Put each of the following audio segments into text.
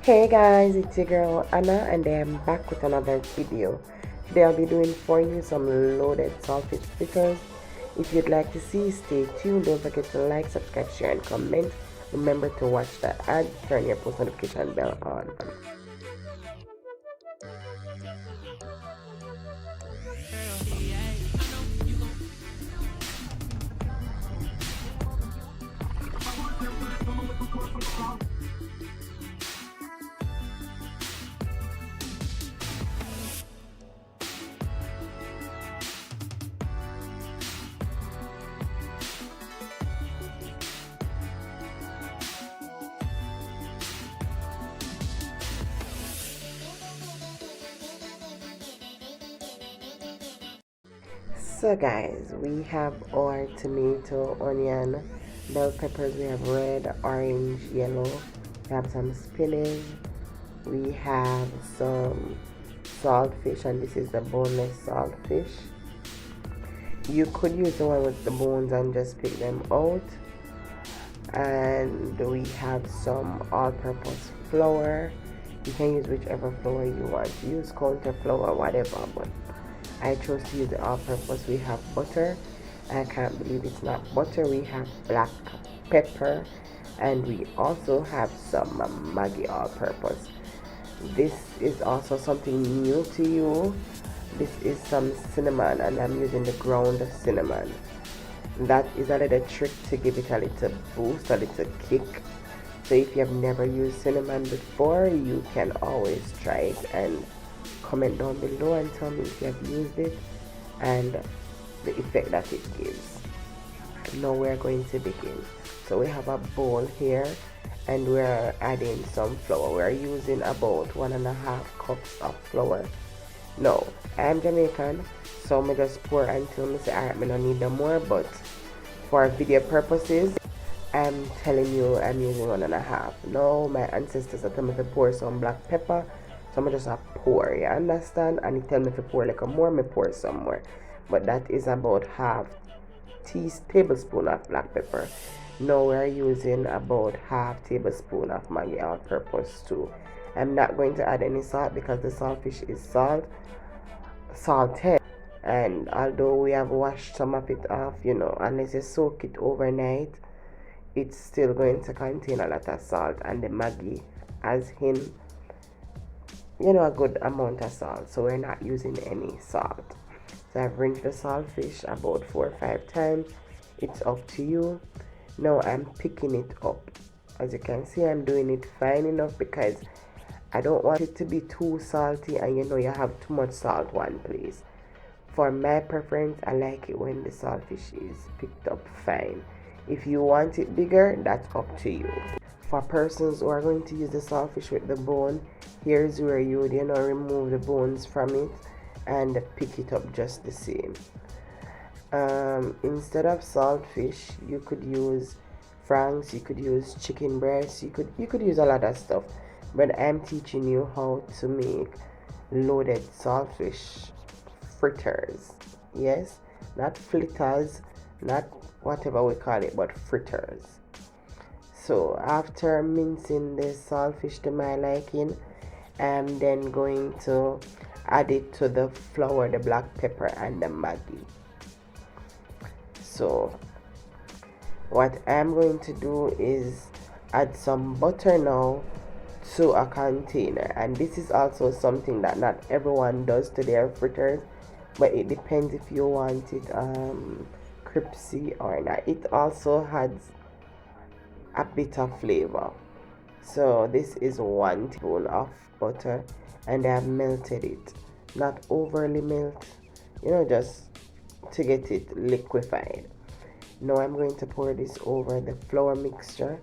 Hey guys, it's your girl Anna and I am back with another video. Today I'll be doing for you some loaded saltfish fritters. If you'd like to see, stay tuned. Don't forget to like, subscribe, share and comment. Remember to watch the ad, turn your post notification bell on. So guys, we have our tomato, onion, bell peppers. We have red, orange, yellow. We have some spinach. We have some saltfish, and this is the boneless saltfish. You could use the one with the bones and just pick them out. And we have some all-purpose flour. You can use whichever flour you want. Use counter flour, whatever, but I chose to use the all-purpose. We have butter. I can't believe it's not butter. We have black pepper, and we also have some Maggi all-purpose. This is also something new to you. This is some cinnamon, and I'm using the ground cinnamon. That is a little trick to give it a little boost, a little kick. So if you have never used cinnamon before, you can always try it and comment down below and tell me if you have used it and the effect that it gives. Now we're going to begin. So we have a bowl here and we're adding some flour. We're using about 1.5 cups of flour. Now I'm Jamaican, so I just pour until I say alright, I don't need no more, but for video purposes I'm telling you I'm using 1.5. Now my ancestors told me to pour some black pepper, so I'm just a pour, you understand? And he tell me to pour like a more, me pour some more. But that is about half tablespoon of black pepper. Now we're using about half tablespoon of Maggi all-purpose too. I'm not going to add any salt because the saltfish is salted. And although we have washed some of it off, unless you soak it overnight, it's still going to contain a lot of salt, and the Maggi has in a good amount of salt, so we're not using any salt. So I've rinsed the saltfish about 4 or 5 times. It's up to you. Now I'm picking it up. As you can see, I'm doing it fine enough because I don't want it to be too salty and you have too much salt one place. For my preference, I like it when the saltfish is picked up fine. If you want it bigger, that's up to you. For persons who are going to use the saltfish with the bone, here's where you would remove the bones from it and pick it up just the same. Instead of saltfish, you could use franks, you could use chicken breast, you could use a lot of stuff, but I'm teaching you how to make loaded saltfish fritters. Yes, not fritters, not whatever we call it, but fritters. So after mincing the saltfish to my liking, I'm then going to add it to the flour, the black pepper and the Maggi. So what I'm going to do is add some butter now to a container, and this is also something that not everyone does to their fritters, but it depends if you want it crispy or not. It also has a bit of flavor. So this is 1 teaspoon of butter, and I have melted it, not overly melt, just to get it liquefied. Now I'm going to pour this over the flour mixture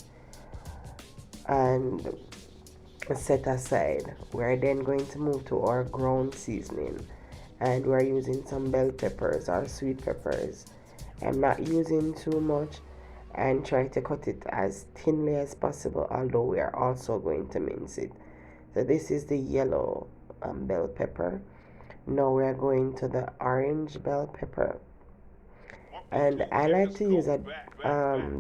and set aside. We're then going to move to our ground seasoning, and we're using some bell peppers or sweet peppers. I'm not using too much, and try to cut it as thinly as possible, although we are also going to mince it. So this is the yellow bell pepper. Now we're going to the orange bell pepper, and I like to use the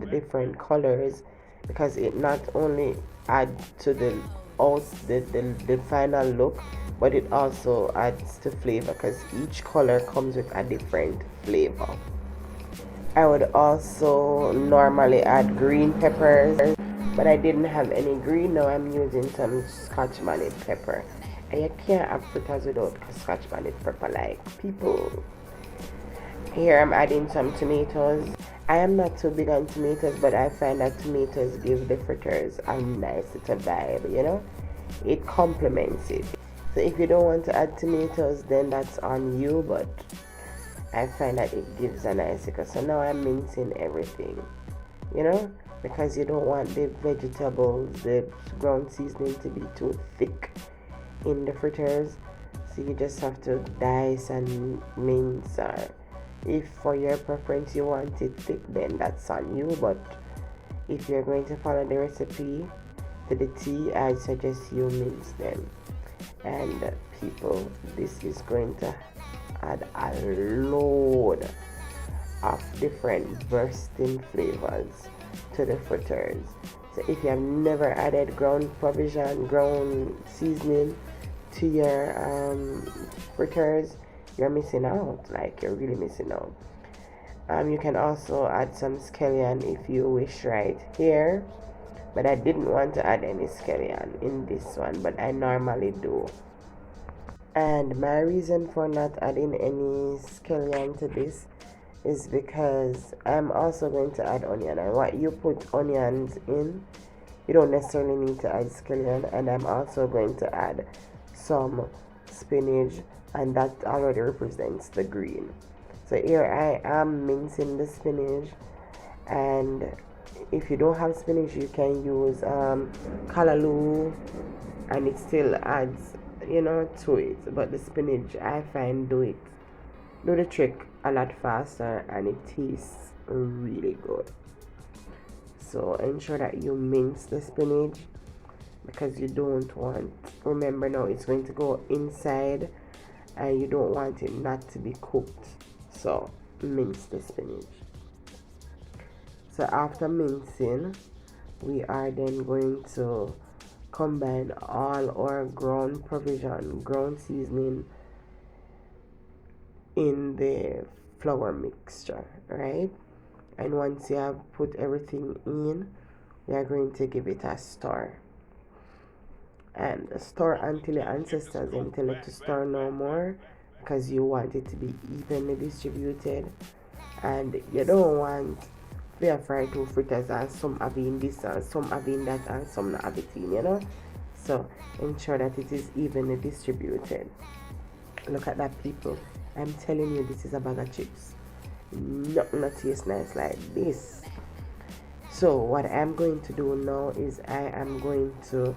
different colors because it not only adds to the out the final look, but it also adds to flavor because each color comes with a different flavor. I would also normally add green peppers, but I didn't have any green. Now I'm using some Scotch bonnet pepper. And you can't have fritters without Scotch bonnet pepper, like people. Here I'm adding some tomatoes. I am not too big on tomatoes, but I find that tomatoes give the fritters a nice little vibe, you know? It complements it. So if you don't want to add tomatoes, then that's on you, but I find that it gives a nice look. So now I'm mincing everything, you know, because you don't want the vegetables, the ground seasoning to be too thick in the fritters. So you just have to dice and mince. Or if for your preference you want it thick, then that's on you. But if you're going to follow the recipe to the T, I suggest you mince them. And people, this is going to add a load of different bursting flavors to the fritters. So if you have never added ground seasoning to your fritters, you're missing out. Like, you're really missing out. You can also add some scallion if you wish right here, but I didn't want to add any scallion in this one, but I normally do. And my reason for not adding any scallion to this is because I'm also going to add onion, and what you put onions in, you don't necessarily need to add scallion. And I'm also going to add some spinach, and that already represents the green. So here I am mincing the spinach, and if you don't have spinach, you can use callaloo, and it still adds, you know, to it. But the spinach, I find, do the trick a lot faster, and it tastes really good. So ensure that you mince the spinach, because you don't want, remember now it's going to go inside, and you don't want it not to be cooked. So mince the spinach. So after mincing, we are then going to combine all our ground seasoning in the flour mixture, right? And once you have put everything in, we are going to give it a stir. And stir until your ancestors didn't tell it to stir no more, because you want it to be evenly distributed, and you don't want to fry two fritters and some having this and some having that and some not have it in, you know. So ensure that it is evenly distributed. Look at that, people. I'm telling you, this is a bag of chips. Nothing not tastes nice like this. So what I'm going to do now is I am going to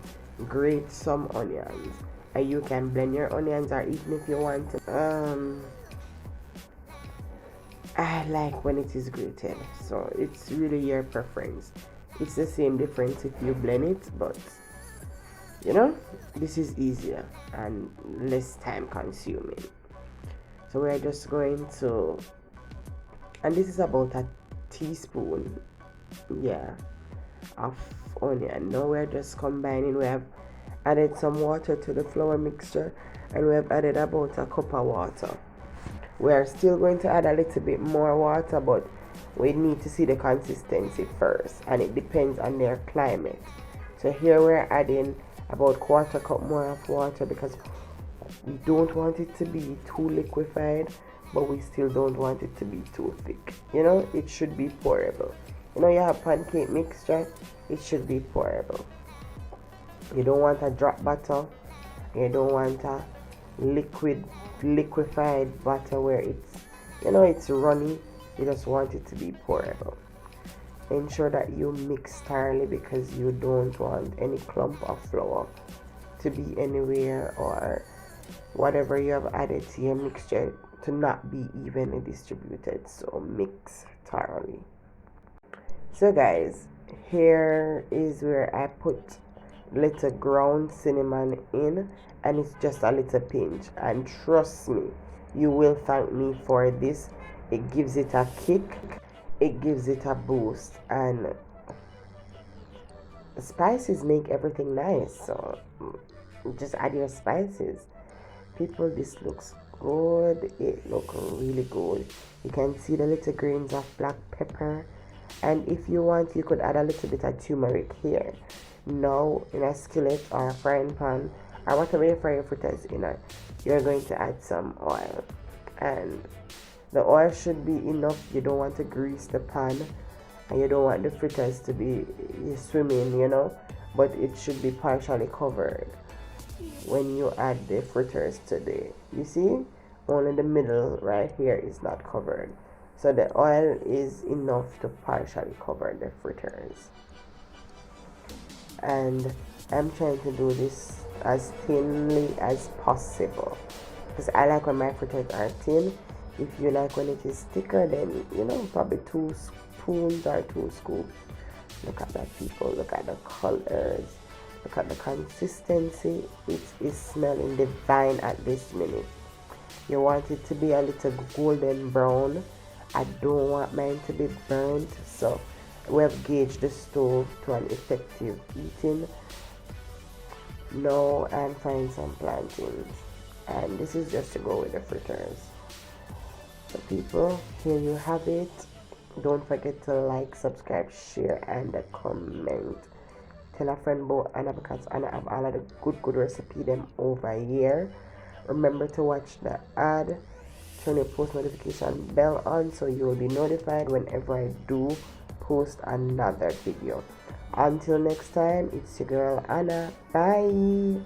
grate some onions, and you can blend your onions, or even if you want to, I like when it is grated, so it's really your preference. It's the same difference if you blend it, but you know, this is easier and less time consuming. So we're just going to, and this is about a teaspoon, yeah, of onion. Now we're just combining. We have added some water to the flour mixture, and we have added about a cup of water. We are still going to add a little bit more water, but we need to see the consistency first, and it depends on their climate. So here we're adding about quarter cup more of water, because we don't want it to be too liquefied, but we still don't want it to be too thick. You know, it should be pourable. You know, you have pancake mixture, it should be pourable. You don't want a drop butter, you don't want a liquefied butter where it's, you know, it's runny. You just want it to be pourable. Ensure that you mix thoroughly, because you don't want any clump of flour to be anywhere, or whatever you have added to your mixture to not be evenly distributed. So mix thoroughly. So guys, here is where I put little ground cinnamon in, and it's just a little pinch, and trust me, you will thank me for this. It gives it a kick, it gives it a boost, and spices make everything nice, so just add your spices. People, this looks good. It looks really good. You can see the little grains of black pepper, and if you want, you could add a little bit of turmeric here. Now, in a skillet or a frying pan or whatever you fry your fritters in, you're going to add some oil, and the oil should be enough. You don't want to grease the pan, and you don't want the fritters to be swimming, but it should be partially covered when you add the fritters today. You see, only the middle right here is not covered, so the oil is enough to partially cover the fritters. And I'm trying to do this as thinly as possible because I like when my fritters are thin. If you like when it is thicker, then probably 2 spoons or 2 scoops. Look at that, people. Look at the colors. Look at the consistency. It is smelling divine at this minute. You want it to be a little golden brown. I don't want mine to be burnt, so we have gauged the stove to an effective eating. Now I'm frying some plantains, and this is just to go with the fritters. So people, here you have it. Don't forget to like, subscribe, share, and comment. Tell a friend about Anna, because Anna have all of the good recipe them over here. Remember to watch the ad, turn your post notification bell on so you will be notified whenever I do post another video. Until next time, it's your girl Anna. Bye.